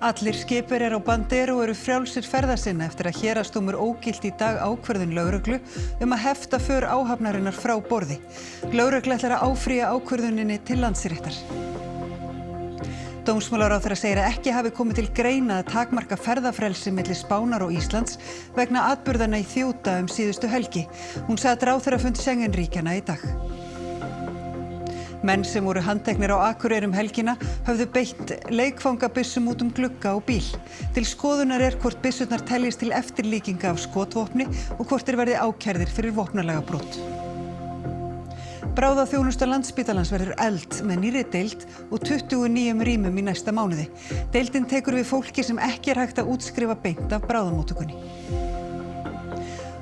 Allir skipverjar á Bandero eru frjálsir ferða sinna eftir að héraðsdómur ógilti í dag ákvörðun lögreglu að hefta för áhafnarinnar frá borði. Lögregla ætlar að áfrýja ákvörðuninni til Landsréttar. Dómsmálaráðherra segir að ekki hafi komið til greina að takmarka ferðafrelsi milli Spánar og Íslands vegna atburðanna í Þjóta síðustu helgi. Hún sagði að ráðherrafund Schengen-ríkjanna í dag. Menn sem voru handteknir á Akureyri helgina höfðu beitt leikfangabyssum út glugga á bíl. Til skoðunar hvort byssurnar teljist til eftirlíkinga af skotvopni og hvort þeir verði ákærðir fyrir vopnalagabrot. Bráðaþjónusta Landspítalans verður efld með nýrri deild og 29 rýmum í næsta mánuði. Deildin tekur við fólki sem ekki hægt að útskrifa beint af bráðamóttökunni.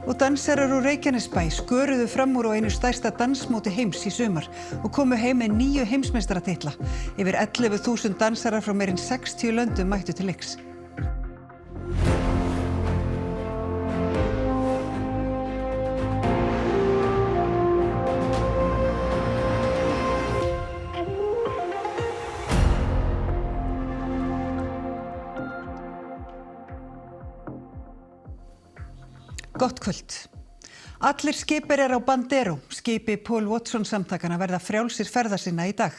Og dansarar úr Reykjanesbæ sköruðu fram úr á einu stærsta dansmóti heims í sumar og komu heim með 9 heimsmeistaratitla. Yfir 11.000 dansarar frá meira en 60 löndum mættu til leiks. Gott kvöld. Allir skipverjar á Bandero, skipi Paul Watson samtakanna, verða frjálsir ferða sinna í dag.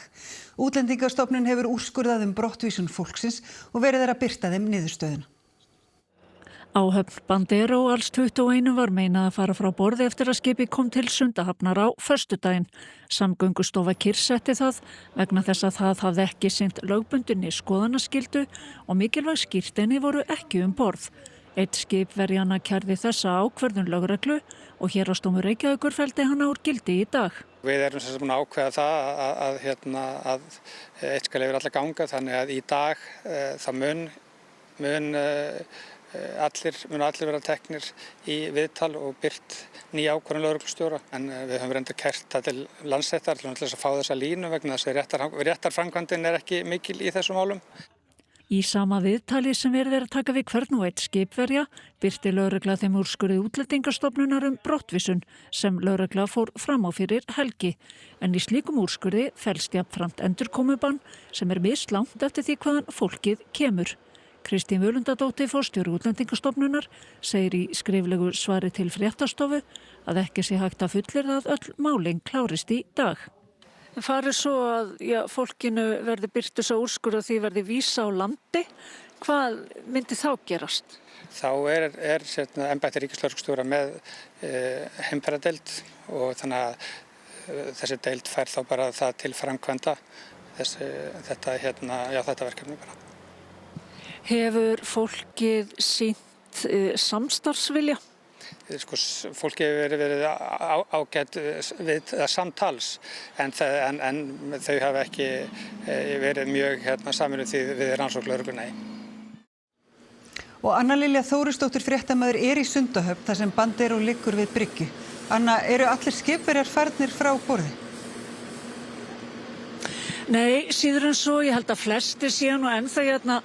Útlendingastofnun hefur úrskurðað brottvísun fólksins og verið að birta þeim niðurstöðuna. Áhöfn Bandero alls 21 var meinað að fara frá borði eftir að skipið kom til Sundahafnar á föstudaginn. Samgöngustofa kyrrsetti það vegna þess að það hafði ekki sinnt lögbundinni skoðanaskyldu og mikilvæg skírteini voru ekki borð. Eitt skipverjanna kærði þessa ákvörðun lögreglu og héraðsdómur Reykjavíkur felldi hana úr gildi í dag. Við erum sem búin að ákveða það að eitt skal yfir alla ganga, þannig að í dag það mun allir vera teknir í viðtal og birt nýja ákvörðun lögreglustjóra. En við höfum reyndar kært það til Landsréttar til þess að fá þessa línu vegna þess að réttarframkvæmdin ekki mikil í þessum málum. Í sama viðtali sem verið að taka við hvern og einn skipverja birti lögregla þeim úrskurði Útlendingastofnunar brottvísun sem lögregla fór fram á fyrir helgi. En í slíkum úrskurði felst jafnframt endurkomubann sem mislangt eftir því hvaðan fólkið kemur. Kristín Völundardóttir, forstjóri Útlendingastofnunar, segir í skriflegu svari til Fréttastofu að ekki sé hægt að fullyrða að öll málin klárist í dag. Farið svo að fólkinu verði birt þessa úrskurð og því verði vísa á landi. Hvað myndi þá gerast? Þá er embætti ríkislögreglustjóra með heimferðardeild og þannig að þessi deild fær þá bara það til framkvæmda þetta verkefni bara. Hefur fólkið sýnt samstarfsvilja? Fólki hefur verið ágætt við samtals en þau hafa ekki verið mjög samvinnuð við rannsókn lögreglunnar. Og Anna Lilja Þórisdóttir fréttamaður í Sundahöfn þar sem Bandero liggur við bryggju. Anna, eru allir skipverjar farnir frá borði? Nei, síður en svo, ég held að flestir séu nú ennþá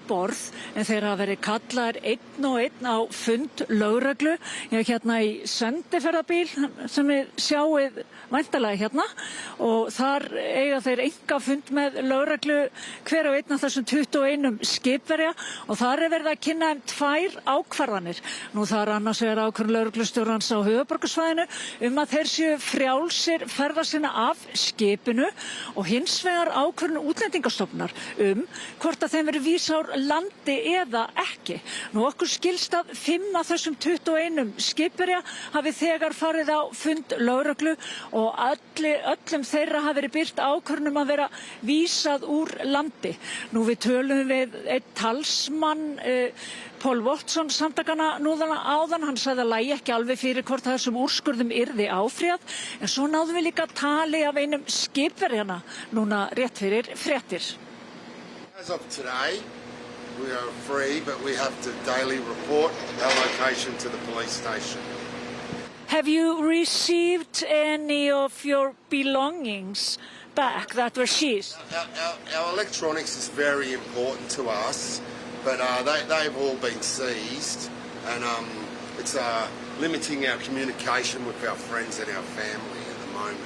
borð, en þeir hafa verið kallaðir einn og einn á fund lögreglu. Ég í sendiferðabíl sem við sjáum væntanlega og þar eiga þeir einkafund með lögreglu hver og einn af þessum 21 skipverja og þar verið að kynna tvær ákvarðanir. Nú það annars ákvörðun lögreglustjórans á höfuðborgarsvæðinu að þeir séu frjálsir ferða sinna af skipinu og hins vegar ákvörðun Útlendingastofnunar hvort að þeim verið vísað úr landi eða ekki. Nú okkur skilst að 5 af þessum 21 skipverja hafi þegar farið á fund lögreglu og öllum þeirra hafi verið birt ákvörðun að vera vísað úr landi. Nú við tölum við einn talsmann Paul Watson samtakanna áðan, hann sagði að lægi ekki alveg fyrir hvort þessum úrskurðum yrði áfrýjað, en svo náðum við líka tali af einum skipverjana núna rétt fyrir fréttir. As of today, we are free, but we have to daily report our location to the police station. Have you received any of your belongings back that were seized? Our electronics is very important to us. But they've all been seized, and it's limiting our communication with our friends and our family at the moment.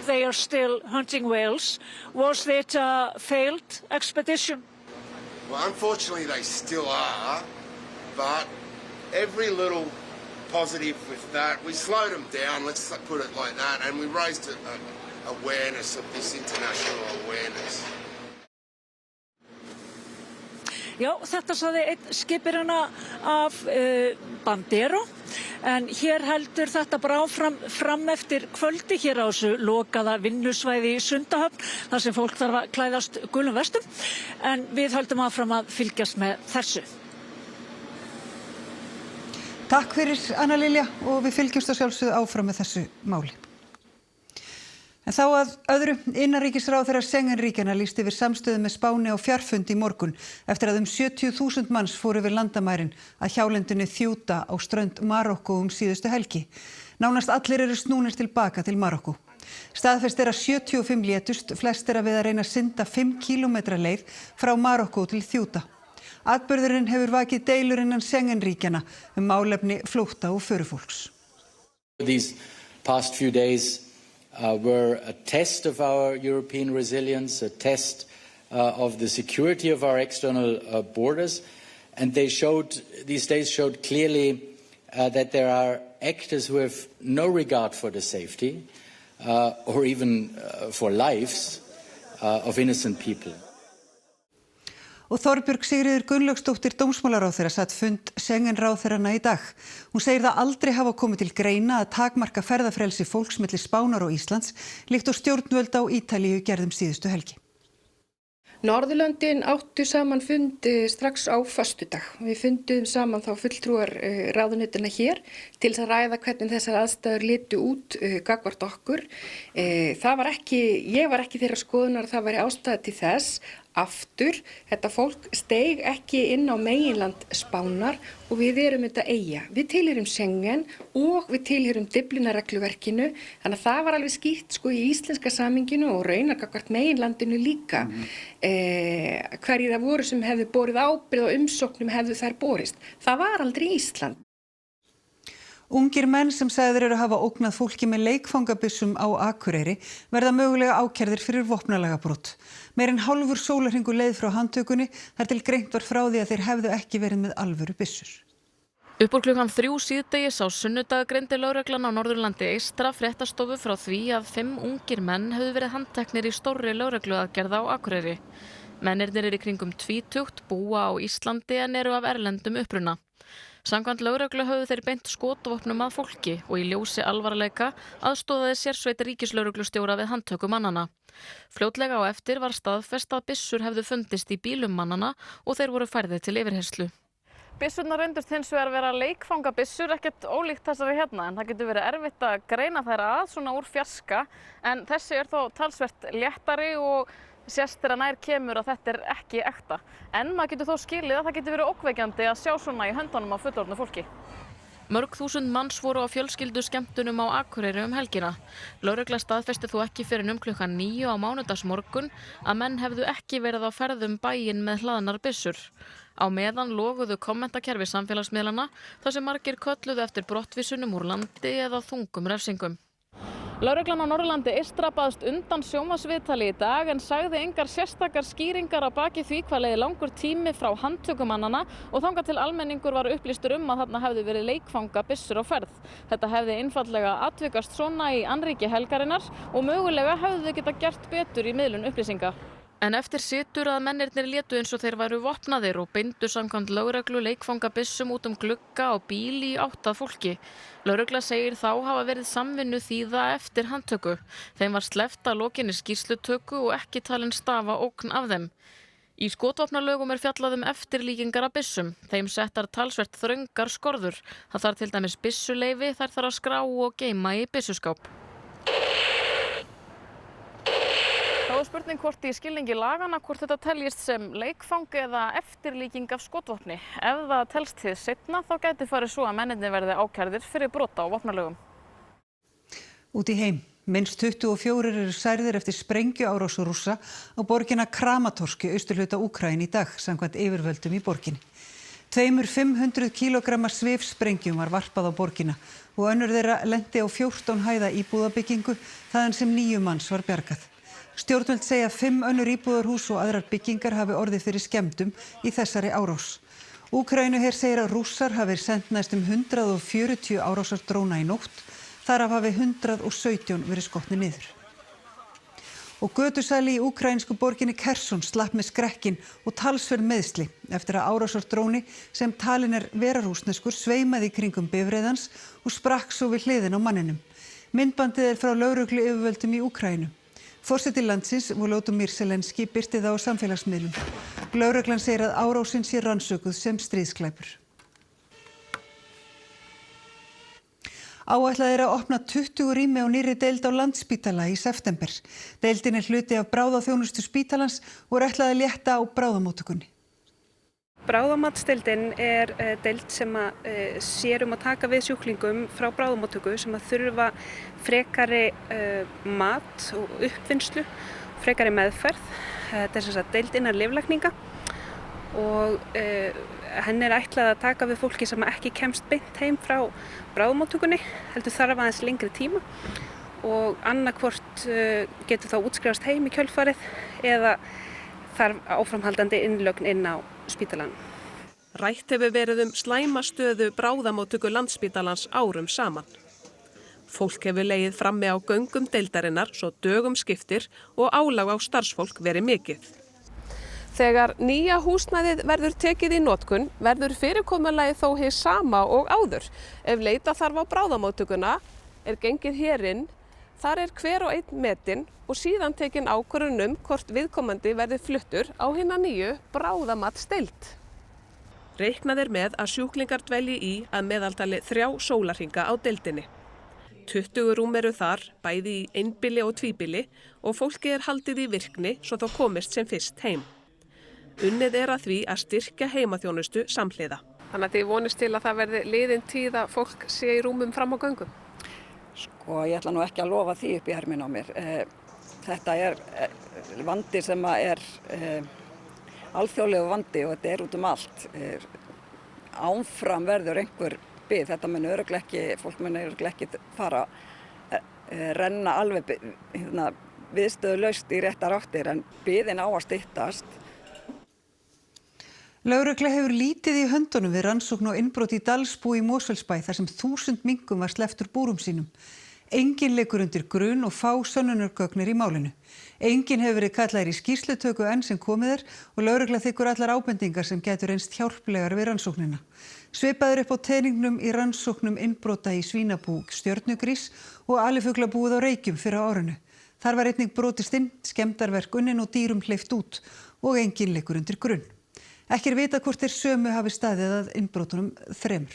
They are still hunting whales. Was it a failed expedition? Well, unfortunately, they still are, but every little positive with that, we slowed them down, let's put it like that, and we raised awareness of this international awareness. Já, þetta saði einn skipverjana af Bandero, en hér heldur þetta bara fram eftir kvöldi hér á þessu lokaða vinnusvæði í Sundahöfn, þar sem fólk þarf að klæðast gulum vestum, en við höldum áfram að fylgjast með þessu. Takk fyrir Anna Lilja og við fylgjumst að sjálfsögðu áfram með þessu máli. En þá að öðru, innanríkisráðherra Schengen-ríkjanna lýsti yfir samstöðu með Spáni á fjarfundi í morgun eftir að 70.000 manns fóru yfir landamærin að hjálendinu Ceuta á strönd Marokkó síðustu helgi. Nánast allir eru snúnir tilbaka til Marokkó. Staðfest að 75 létust, flest við að reyna að synda 5 kílómetra leið frá Marokkó til Ceuta. Atburðurinn hefur vakið deilur innan Schengen-ríkjanna málefni flótta og förufólks. These past few days were a test of our European resilience, a test of the security of our external borders, and these days showed clearly that there are actors who have no regard for the safety or even for lives of innocent people. Og Þorbjörg Sigríður Gunnlaugsdóttir dómsmálaráðherra sat fund Schengen-ráðherranna í dag. Hún segir það aldrei hafa komið til greina að takmarka ferðafrelsi fólks milli Spánar og Íslands, líkt og stjórnvöld á Ítalíu gerðum síðustu helgi. Norðurlöndin áttu saman fund strax á föstudag. Við fundum saman þá fulltrúar ráðuneytanna hér til þess að ræða hvernig þessar aðstæður litu út gagnvart okkur. Ég var ekki þeirra skoðunar að það væri ástæða til þess. Aftur, þetta fólk steig ekki inn á meginland Spánar og við erum þetta eyja. Við tilheyrum Schengen og við tilheyrum Dyflinnarregluverkinu, þannig að það var alveg skýrt í íslenska samhenginu og raunar gagnvart meginlandinu líka. Hverjir það voru sem hefðu borið ábyrgð og umsóknum hefðu þær borist. Það var aldrei Ísland. Ungir menn sem sagðir eru hafa ógnað fólki með leikfangabyssum á Akureyri verða mögulega ákærðir fyrir vopnalagabrot. Meir en hálfur sólarhringur leið frá handtökunni þar til greint var frá því að þeir hefðu ekki verið með alvöru byssur. Upp úr klukkan 3 síðdegis á sunnudag greindi lögreglan á Norðurlandi eystra fréttastofu frá því að 5 ungir menn hefðu verið handteknir í stórri lögregluaðgerð á Akureyri. Mennirnir eru í kringum 20, búa á Íslandi en eru af erlendum uppruna. Samkvæmt lögreglu höfðu þeir beint skotvopnum að fólki og í ljósi alvarleika aðstoðaði sérsveit ríkislögreglustjóra við handtöku mannana. Fljótlega á eftir var staðfest að byssur hefðu fundist í bílum mannana og þeir voru færðir til yfirheyrslu. Byssurnar reyndust hins vegar vera leikfangabyssur, ekkert ólíkt þessari hérna, en það getur verið erfitt að greina þær að svona úr fjarska, en þessi er þó talsvert léttari og sést þegar nær kemur að þetta er ekki ekta. En maður getur þó skilið að það getur verið ókveikjandi að sjá svona í höndunum á fullorðnu fólki. Mörg þúsund manns voru á fjölskyldu skemmtunum á Akureyri helgina. Lögregla staðfesti þó ekki fyrr en klukkan 9 á mánudagsmorgun að menn hefðu ekki verið á ferðum bæinn með hlaðnar byssur. Á meðan loguðu kommentakerfi samfélagsmiðlana þar sem margir kölluðu eftir brottvísunum úr landi eða þungum refsingum. Lögreglan á Norðurlandi eystra baðst undan sjónvarpsviðtali í dag en sagði engar sérstakar skýringar að baki því hvað leið langur tími frá handtökumannana og þangað til almenningur var upplýstur að þarna hefðu verið leikfangabyssur á ferð. Þetta hefði einfaldlega atvikast svona í annríki helgarinnar og mögulega hefðu þau geta gert betur í miðlun upplýsinga. En eftir situr að mennirnir létu eins og þeir væru vopnaðir og beindu samkvæmt lögreglu leikfangabyssum út glugga á bíl í átt að fólki. Lögregla segir þá hafa verið samvinnu þýða eftir handtöku. Þeim var sleppt að lokinni skýrslutöku og ekki talin stafa ógn af þeim. Í skotvopnalögum fjallað eftirlíkingar af byssum. Þeim settar talsvert þröngar skorður. Það þarf til dæmis byssuleyfi, þær þarf að skrá og geyma í byssuskáp. Þá er spurning hvort í skilningi laganna hvort þetta teljist sem leikfang eða eftirlíking af skotvopni. Ef það telst hið seinna þá gæti farið svo að mennirnir verði ákærðir fyrir brot á vopnalögum. Út í heim. Minnst 24 eru særðir eftir sprengjuárás Rússa á borgina Kramatorsk í austurhluta Úkraínu í dag, samkvæmt yfirvöldum í borginni. 500 kílógramma svifsprengjum var varpað á borgina og önnur þeirra lenti á 14 hæða íbúðabyggingu þaðan sem 9 manns var bjargað. Stjórnvöld segja að 5 önnur íbúðarhús og aðrar byggingar hafi orðið fyrir skemmdum í þessari árás. Úkraínuher segir að Rússar hafi sent næstum 140 árásardróna í nótt, þar af hafi 117 verið skotnir niður. Og götusali í úkraínsku borginni Kherson slapp með skrekkin og talsverð meiðsli eftir að árásardróni sem talinn vera rússneskur sveimaði í kringum bifreiðans og sprakk svo við hliðin á manninum. Myndbandið frá lögregluyfirvöldum í Úkraínu. Forseti landsins, Volodymyr Zelenský, birti það á samfélagsmiðlum. Lögreglan segir að árásin sé rannsökuð sem stríðsglæpur. Áætlað er að opna 20 rými á nýrri deild á Landspítala í september. Deildin er hluti af bráðaþjónustu spítalans og er ætlað að létta á bráðamóttökunni. Bráðamatsdeildin er deild sem sér að taka við sjúklingum frá bráðamóttöku sem þurfa frekari mat og uppvinnslu, frekari meðferð. Þetta er sem sagt deild innan lyflækninga og henni er ætlað að taka við fólki sem ekki kemst beint heim frá bráðamóttökunni, heldur þarf aðeins lengri tíma og annarkvort getur þá útskrifast heim í kjölfarið eða þarf áframhaldandi innlögn inn á spítalann. Rætt hefur verið slæma stöðu bráðamóttöku Landspítalans árum saman. Fólk hefur legið frammi á göngum deildarinnar svo dögum skiptir og álag á starfsfólk verið mikið. Þegar nýja húsnæðið verður tekið í notkun verður fyrirkomulagið þó hið sama og áður. Ef leita þarf á bráðamóttökuna er gengið hérinn, þar er hver og einn metinn og síðan tekin ákvörðun hvort viðkomandi verði fluttur á hina nýju bráðamatsdeild. Reiknað er með að sjúklingar dvelji í að meðaltali 3 sólarhringa á deildinni. 20 rúm eru þar, bæði í einbýli og tvíbýli og fólki er haldið í virkni svo þá komist sem fyrst heim. Unnið er að því að styrkja heimaþjónustu samhliða. Þannig að þið vonist til að það verði liðin tíð að fólk sé í rúmum fram á göngum? Sko, ég ætla nú ekki að lofa því upp í herminn á mér. Þetta er vandi sem er alþjóðlegu vandi og þetta er út um allt. Áfram verður einhver bið, þetta mun örugglega ekki, fólk mun örugglega ekki fara renna alveg viðstöðulaust í réttar áttir en biðin á að styttast. Lögregla hefur lítið í höndunum við rannsókn og innbrot í Dalsbúi í Mosfellsbæ þar sem 1000 minkum var sleppt úr búrum sínum. Enginn liggur undir grun og fá sönnunargögn í málinu. Enginn hefur verið kallaður í skýrslutöku enn sem komið og lögregla þykkur allar ábendingar sem gætu reynst hjálplegar við rannsóknina. Svipaður upp á teningnum í rannsóknum innbrota í svínabú Stjörnugrís og alifuglabúið á Reykjum fyrr á árinu. Þar var einnig brotist inn, skemmdarverk unnin og dýrum hleypt út og enginn liggur undir grun. Ekki er vitað hvort þeir sömu hafi staðið að innbrotunum 3.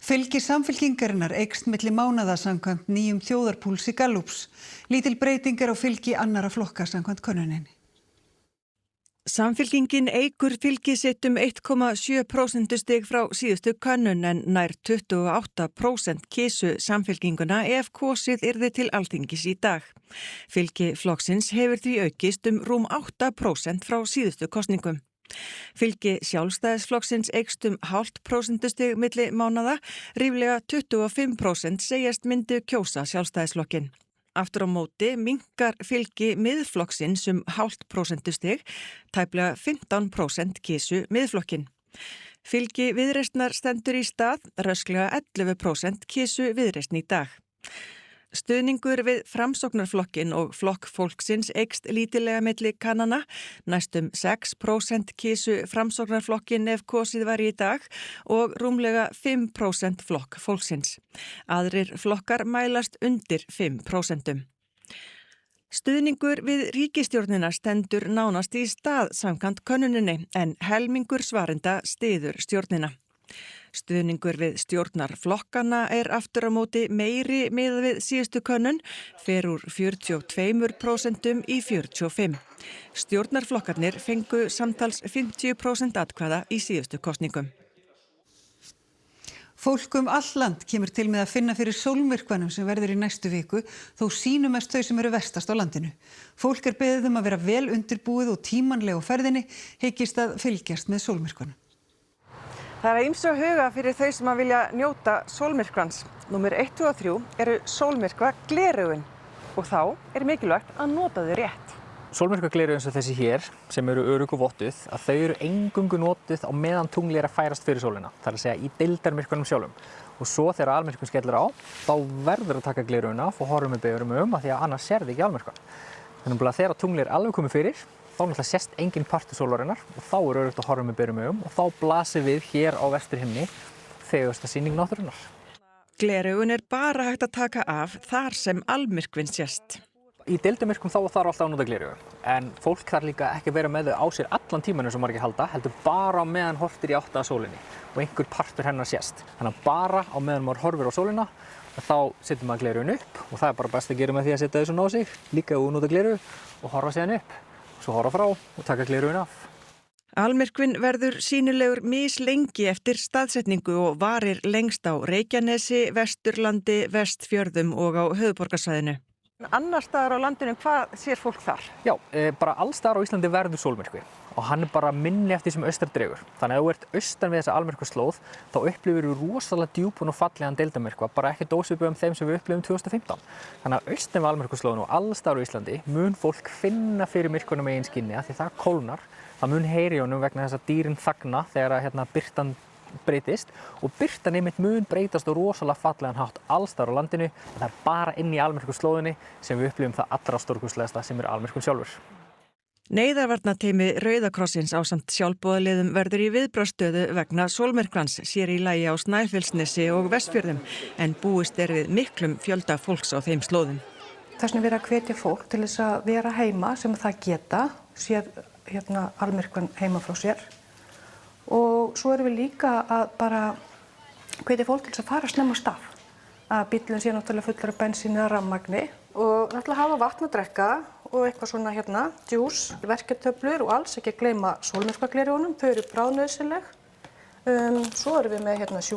Fylgi Samfylkingarinnar eykst milli mánaða samkvæmt nýjum þjóðarpúlsi Gallups. Lítil breyting er á fylgi annarra flokka samkvæmt könnuninni. Samfylkingin eykur fylgi sitt 1,7% stig frá síðustu könnun en nær 28% kysu Samfylkinguna ef kosið yrði til Alþingis í dag. Fylgi flokksins hefur því aukist rúm 8% frá síðustu kosningum. Fylgi Sjálfstæðisflokksins eykst 0,5% stig milli mánaða, ríflega 25% segjast myndu kjósa Sjálfstæðisflokkinn. Aftur á móti minnkar fylgi Miðflokksins 0,5% stig, tæplega 15% kysu Miðflokkinn. Fylgi Viðreisnar stendur í stað, rösklega 11% kysu Viðreisn í dag. Stuðningur við Framsóknarflokkinn og Flokk fólksins eykst lítillega milli kannana, næstum 6% kysu Framsóknarflokkinn ef kosið var í dag og rúmlega 5% Flokk fólksins. Aðrir flokkar mælast undir 5%. Stuðningur við ríkisstjórnina stendur nánast í stað samkvæmt könnuninni en helmingur svarenda styður stjórnina. Stuðningur við stjórnarflokkana er aftur á móti meiri miðað við síðustu könnun, fer úr 42% í 45%. Stjórnarflokkarnir fengu samtals 50% atkvæða í síðustu kosningum. Fólk all land kemur til með að finna fyrir sólmyrkvanum sem verður í næstu viku, þó sýnumest þau sem eru verstast á landinu. Fólk beðið að vera vel undirbúið og tímanlega á ferðinni, hyggist að fylgjast með sólmyrkvanum. Það er ýmsu að huga fyrir þau sem vilja njóta sólmyrkvans. Númer 1 og 3 eru sólmyrkva gleraugun. og þá mikilvægt að nota þau rétt. Sólmyrkvagleraugu eins og þessi hér, sem eru örugg og vottuð, að þau eru eingöngu notuð á meðan tunglið að færast fyrir sólina. Það er að segja í deildarmyrkvanum sjálfum. Og svo þegar almyrkvinn skellur á, þá verður að taka gleraugun af og horfa með berum augum af því að annars sérðu ekki almyrkvann. Þannig að þegar tunglið alveg komið fyrir, þá náttúrulega sést engin partur sólarinnar og þá er öruggt að horfa með berum augum og þá blasir við hér á vesturhimni fegursta sýning náttúrunnar. Gleraugun bara hægt að taka af þar sem almyrkvinn sést. Í deildarmyrkvum þá þarf alltaf að nota gleraugu, en fólk þarf líka ekki að vera með þau á sér allan tímann eins og margir halda, heldur bara á meðan horftir í átt að sólinni og einhver partur hennar sést. Þannig að bara á meðan maður horfir á sólina, þá setur maður gleraugun upp og það er bara best að gera með því að setja þau svona á sig, líka ef þú notar gleraugu og horfa síðan upp, svo horfa frá og taka gleraugun af. Almyrkvinn verður sýnilegur mislengi eftir staðsetningu og varir lengst á Reykjanesi, Vesturlandi, Vestfjörðum og á höfuðborgarsvæðinu. Annars staðar á landinu, hvað sér fólk þar? Já, bara alls staðar á Íslandi verður sólmyrkvi og hann er bara minni eftir sem austar dregur. Þannig að ef þú ert austan við þessa almyrkvaslóð, þá upplifir við rosalega djúpun og fallegan deildarmyrkva, bara ekki ósvipuðum þeim sem við upplifum 2015. Þannig að austan við almyrkvaslóðinu og alls staðar á Íslandi mun fólk finna fyrir myrkvanum eigin skinni af því það kólnar. Það mun heyri í honum vegna þess að dýrin þagna þegar birtan breytist og birtan einmitt mun breytast á rosalega fallegan hátt alls staðar á landinu. Það er bara inn í almyrkvaslóðinni sem við upplifum það allra stórkostlegasta sem er almyrkvinn sjálfur. Neyðarvarnateymi Rauða krossins ásamt sjálfboðaliðum verður í viðbragðsstöðu vegna sólmyrkvans, sér í lagi á Snæfellsnesi og Vestfjörðum, en búist við miklum fjölda fólks á þeim slóðum. Þess vegna verið að hvetja fólk til þess að vera heima sem það geta, séð almyrkvann heima frá sér. Og svo erum við líka að bara hvetja fólk til þess að fara snemma á stað. Að bíllinn sé náttúrulega fullur af bensíni eða rafmagni og náttúrulega hafa vatn að drekka og eitthvað svona djús, verkjatöflur og alls ekki að gleyma sólmyrkvagleraugunum, þau eru bráðnauðsynleg. Svo erum við með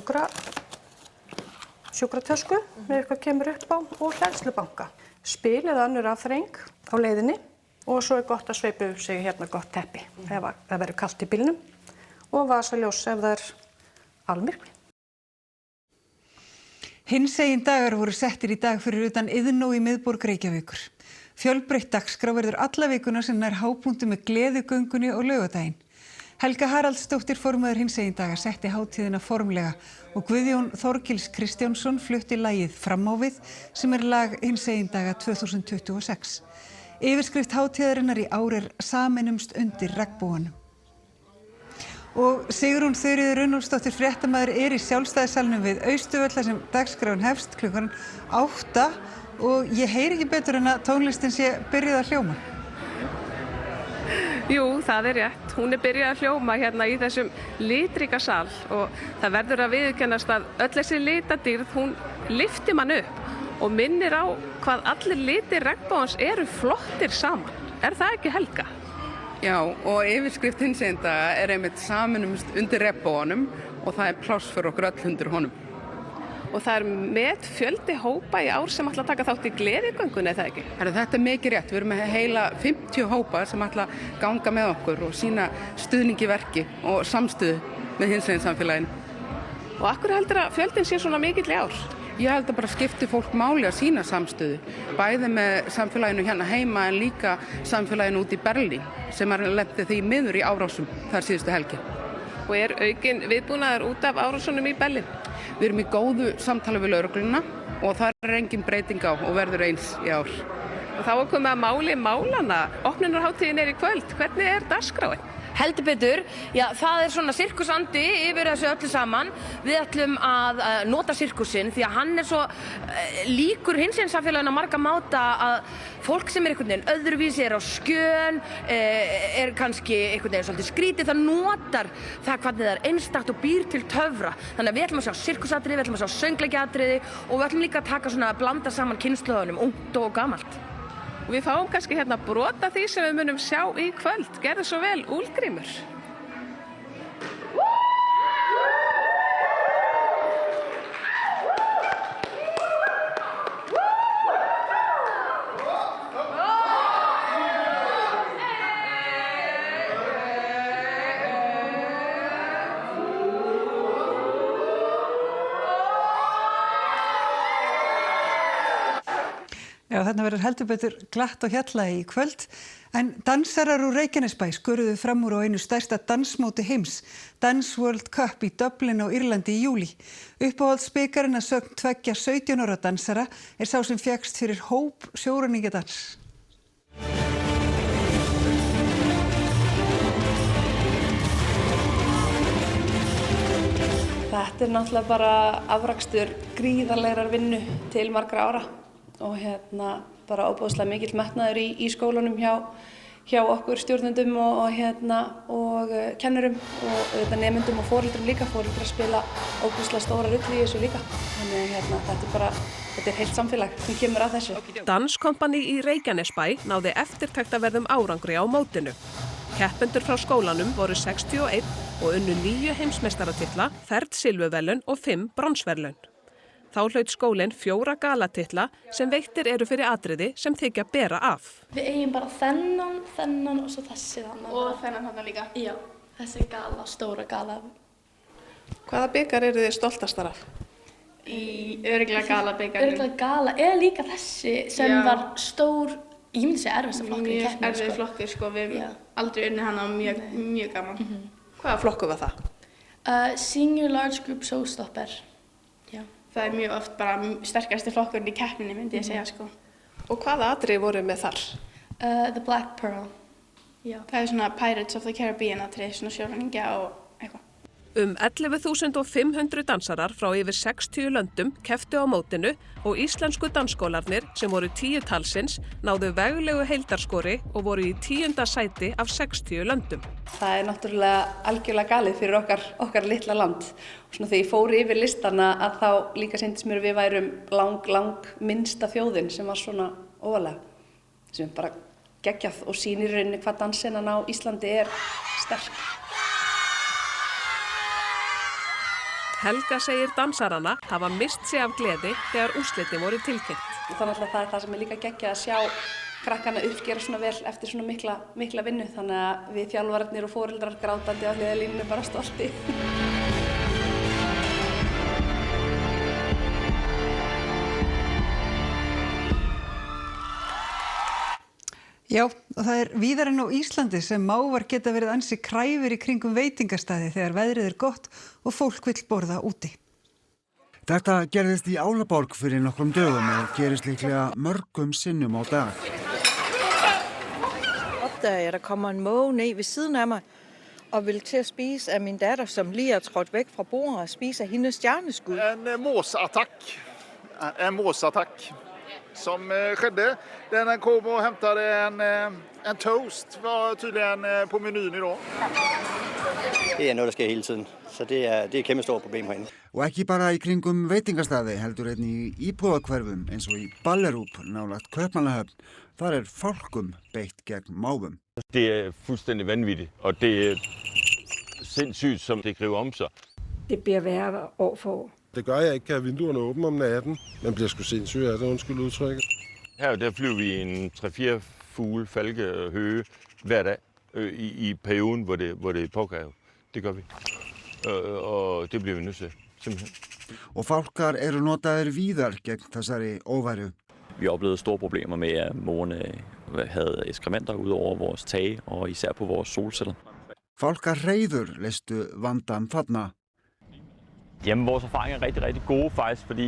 sjúkratösku með eitthvað kemur upp á og hleðslubanka. Spil eða önnur afþreying á leiðinni og svo er gott að sveipa upp sig gott teppi ef það verður kalt í bílnum og vasaljós ef það er almyrkvi. Hinsegin dagar voru settir í dag fyrir utan Iðnó í miðborg Reykjavíkur. Fjölbreytt dagskrá verður alla vikuna sem nær hápunkti með gleðigöngunni og laugardaginn. Helga Haraldsdóttir formaður hinsegin daga setti hátíðina formlega og Guðjón Þorgils Kristjánsson flutti lagið Fram á við sem er lag hinsegin daga 2026. Yfirskrift hátíðarinnar í ár er Sameinumst undir regnboganum. Og Sigrún Þuríður Runólfsdóttir fréttamaður er í Sjálfstæðissalnum við Austurvöll þar sem dagskráin hefst klukkan 8 og ég heyri ekki betur en að tónlistin sé byrjuð að hljóma. Jú, það er rétt. Hún er byrjuð að hljóma hérna í þessum litríka sal og það verður að viðurkennast að öll þessi litadýrð, hún lyftir mann upp og minnir á hvað allir litir regnbogans eru flottir saman. Er það ekki, Helga? Já, og yfirskrift hinsegin daga er einmitt Sameinumst undir regnboganum og það er pláss fyrir okkur öll undir honum. Og það er með fjöldi hópa í ár sem ætla að taka þátt í gleðigöngunni, er það ekki? Þetta er mikið rétt. Við erum með heila 50 hópa sem ætla að ganga með okkur og sína stuðningi verki og samstöðu með hinsegin samfélaginu. Og akkur heldur að fjöldin sé svona mikill í ár? Ég held að bara skipti fólk máli að sína samstöðu, bæði með samfélaginu hérna heima en líka samfélaginu út í Berlín sem lenti því miður í árásum þar síðustu helgi. Og er aukinn viðbúnaður út af árásunum í Berlín? Við erum í góðu samtali við lögregluna og það er engin breyting á og verður eins í ár. Og þá er komið að máli málana. Opnunarhátíðin er í kvöld. Hvernig er dagskráin? Heldur betur, já, það er svona sirkusandi yfir þessu öllu saman. Við ætlum að nota sirkusinn því að hann er svo líkur hinsegin samfélaginu að marga máta að fólk sem er einhvern veginn öðruvísi, er á skjön, er kannski einhvern veginn svolítið skrítið, það notar það hvernig það er einstakt og býr til töfra. Þannig að við ætlum að sjá sirkusatriði, við ætlum að sjá söngleikjaatriði og við ætlum líka að taka svona að blanda saman kynslóðunum, ungt og gamalt. Og við fáum kannski hérna brota því sem við munum sjá í kvöld. Gerðu svo vel, Úlgrímur. Já, þarna verður heldur betur glatt og hjalla í kvöld. En dansarar úr Reykjanesbæ skuruðu fram úr á einu stærsta dansmóti heims, Dance World Cup í Dublin á Írlandi í júlí. Uppáhaldsbikarinn að sögn tveggja 17 ára dansara sá sem fékkst fyrir hóp sjóræningjadans. Þetta náttúrulega bara afrakstur gríðarlegrar vinnu til margra ára og bara óbúðslega mikill metnaður í skólanum hjá okkur stjórnendum og kennurum og nemendum og foreldrum líka. Foreldrar spila óbúðslega stóra rullu í þessu líka. Þannig þetta er heilt samfélag sem kemur að þessu. Danskompani í Reykjanesbæ náði eftirtektarverðum árangri á mótinu. Keppendur frá skólanum voru 61 og unnu 9 heimsmeistaratitla, ferð silfurverðlaun og 5 bronsverðlaun. Þá hlaut skólinn 4 galatitla sem veittir eru fyrir atriði sem þykja bera af. Við eigum bara þennan og svo þessi þannig. Og þennan þarna líka? Já, þessi gala, stóra gala. Hvaða bikar eru þið stoltastar af? Örugglega galabikarinn. Örugglega gala, eða líka þessi sem var stór. Ég myndi segja erfiðasta flokkur í keppninni. Mjög erfið flokkur, við hefum aldrei unnið hana mjög gaman. Hvaða flokkur var það? Senior Large Group Showstopper. Já. Það er mjög oft bara sterkasti flokkurinn í keppninni, myndi ég segja. Og hvaða atriði voru með þar? The Black Pearl. Já. Það er svona Pirates of the Caribbean atriði, svona sjóræningja og eitthvað. 11.500 dansarar frá yfir 60 löndum kepptu á mótinu og íslensku dansskólarnir sem voru 10 talsins náðu veglegu heildarskori og voru í 10. sæti af 60 löndum. Það er náttúrulega algjörlega galið fyrir okkar litla land. Og svona þegar ég fór yfir listana að þá líka sýndist mér við værum lang minnsta þjóðin sem var svona ofalega. Sem bara geggjað og sýnir í rauninni hvað dansinnan á Íslandi er sterk. Helga segir dansarana hafa mist sig af gleði þegar úrslitin voru tilkynnt. Þannig að það er það sem er líka geggjað að sjá krakkana uppgera svona vel eftir svona mikla vinnu. Þannig að við þjálfararnir og foreldrar grátandi á hliðarlínunni bara stolti. Já, og það er víðar en á Íslandi sem mávar geta verið ansi kræfir í kringum veitingastaði þegar veðrið er gott og fólk vill borða úti. Þetta gerðist í Álaborg fyrir nokkrum dögum og gerist líklega mörgum sinnum á dag. Opdager jeg, der kommer en måge ned ved siden af mig og vil til at spise af min datter, som lige er trådt væk fra bordet og spise af hendes stjerneskud. En måsattack. Som skedde. Den kom och hämtade en toast, var tydligen på menyn idag. Det er noget, der sker hele tiden, så det er et kæmpe stort problem herinde. Og ekki bara í kringum veitingastaði heldur einnig í íbúðahverfum eins og í Ballerup nálægt Kaupmannahöfn. Þar er fólkum beitt gegn máfum. Det er fuldstændig vanvittigt, og det er sindssygt, som det griber om sig. Det bliver værre år for år. Det gør, jeg ikke kan have vinduerne åbne om natten. Man bliver sgu sindssyg af det, undskyld udtrykket. Her der flyver vi en 3-4 fugle, falke og høge hver dag i perioden, hvor det er pågavet. Det gør vi. Og det bliver vi nødt til, simpelthen. Og fálkar eru notaðir víðar gegn þessari óværu. Vi oplevede store problemer med, at mågerne havde ekskrementer ud over vores tage, og især på vores solceller. Fálkahreiður leystu vandan þarna. Jamen, vores erfaringer er rigtig gode faktisk, fordi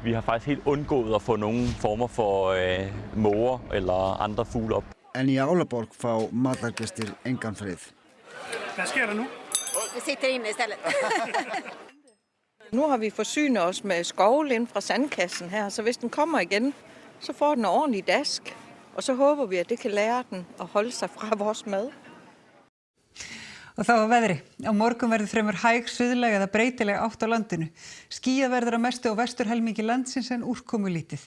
vi har faktisk helt undgået at få nogle former for måger eller andre fugle op. En í Álaborg fá matargestir engan frið. Hvad sker der nu? Vi sitter inde istället. Nu har vi forsynet os med skovlind fra sandkassen her, så hvis den kommer igen, så får den en ordentlig dask. Og så håber vi, at det kan lære den at holde sig fra vores mad. Og þá að veðri. Á morgun verður fremur hæg suðlæg eða breytileg átt á landinu. Skýjað verður að mestu á vesturhelmingi landsins en úrkomulítið.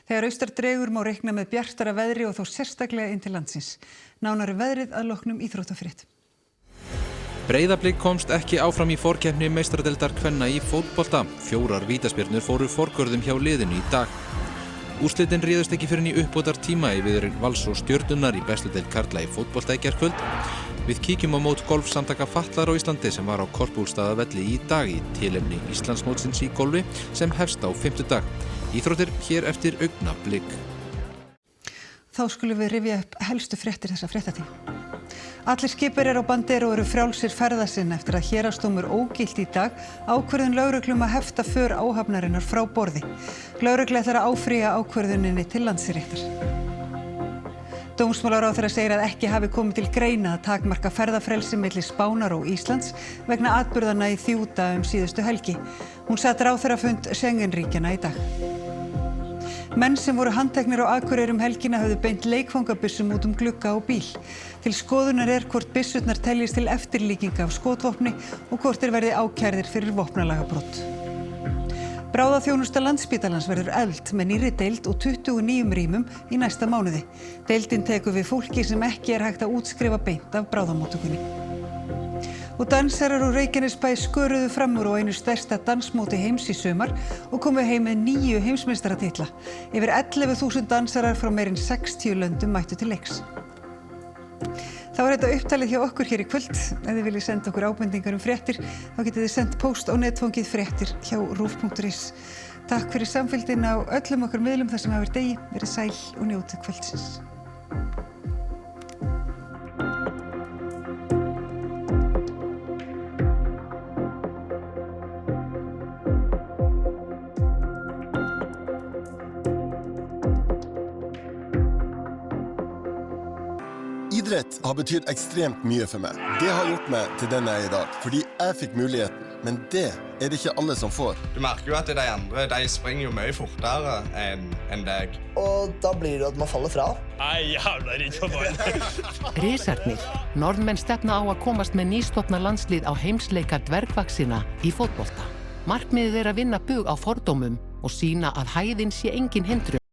Þegar austar dregur má reikna með bjartara veðri og þó sérstaklega inn til landsins. Nánari veðrið að loknum íþróttafrétt. Breiðablik komst ekki áfram í forkeppni meistaradeildar kvenna í fótbolta. 4 vítaspyrnur fóru forgörðum hjá liðinu í dag. Úrslitin réðust ekki fyrr en í uppbótartíma í viðurinn Vals og Stjörnunnar í bestu deild karla í fótbolta í gærkvöld. Við kíkjum á mót golfsamtaka fatlaðra á Íslandi sem var á Korpúlfsstaðavelli í dag í tilefni Íslandsmótsins í golfi sem hefst á fimmtudag. Íþróttir hér eftir augnablik. Þá skulum við rifja upp helstu fréttir þessa fréttatíma. Allir skipverjar á Bandero eru frjálsir ferða sinna eftir að héraðsdómur ógilti í dag ákvörðun lögreglu að hefta för áhafnarinnar frá borði. Lögregla ætlar að áfrýja ákvörðuninni til Landsréttar. Dómsmálaráðherra segir að ekki hafi komið til greina að takmarka ferðafrelsi milli Spánar og Íslands vegna atburðanna í Þjúta síðustu helgi. Hún sat ráðherrafund Schengen-ríkjanna í dag. Menn sem voru handteknir á Akureyri helgina höfðu beint leikfangabyssum út glugga á bíl. Til skoðunar hvort byssurnar teljist til eftirlíkinga af skotvopni og hvort þeir verði ákærðir fyrir vopnalagabrot. Bráðaþjónusta Landspítalans verður efld með nýrri deild og 29 rýmum í næsta mánuði. Deildin tekur við fólki sem ekki hægt að útskrifa beint af bráðamóttökunni. Og dansarar úr Reykjanesbæ sköruðu fram úr á einu stærsta dansmóti heims í sumar og komu heim með 9 heimsmeistaratitla. Yfir 11.000 dansarar frá meira en 60 löndum mættu til leiks. Þá þetta upptalið hjá okkur hér í kvöld. Ef þið viljið senda okkur ábendingar fréttir, þá getið þið sendt póst á netfangið fréttir hjá ruf.is. Takk fyrir samfylgdina á öllum okkar miðlum þar sem hafa verið degi. Verið sæl og njótið kvöldsins. Idrett har betydd ekstremt mye for meg. Det har gjort meg til den jeg er i dag, fordi jeg fikk muligheten. Men det er det ikke alle som får. Du merker jo at de andre, de springer jo mye fortere enn deg. Og da blir det at man faller fra. Nei, jævla redd på ballen. Risarnir. Norðmenn stefna á að komast með nýstofna landslið á heimsleika dvergvaxina í fótbolta. Markmiðið að vinna bug á fordómum og sýna að hæðin sé engin hindrun.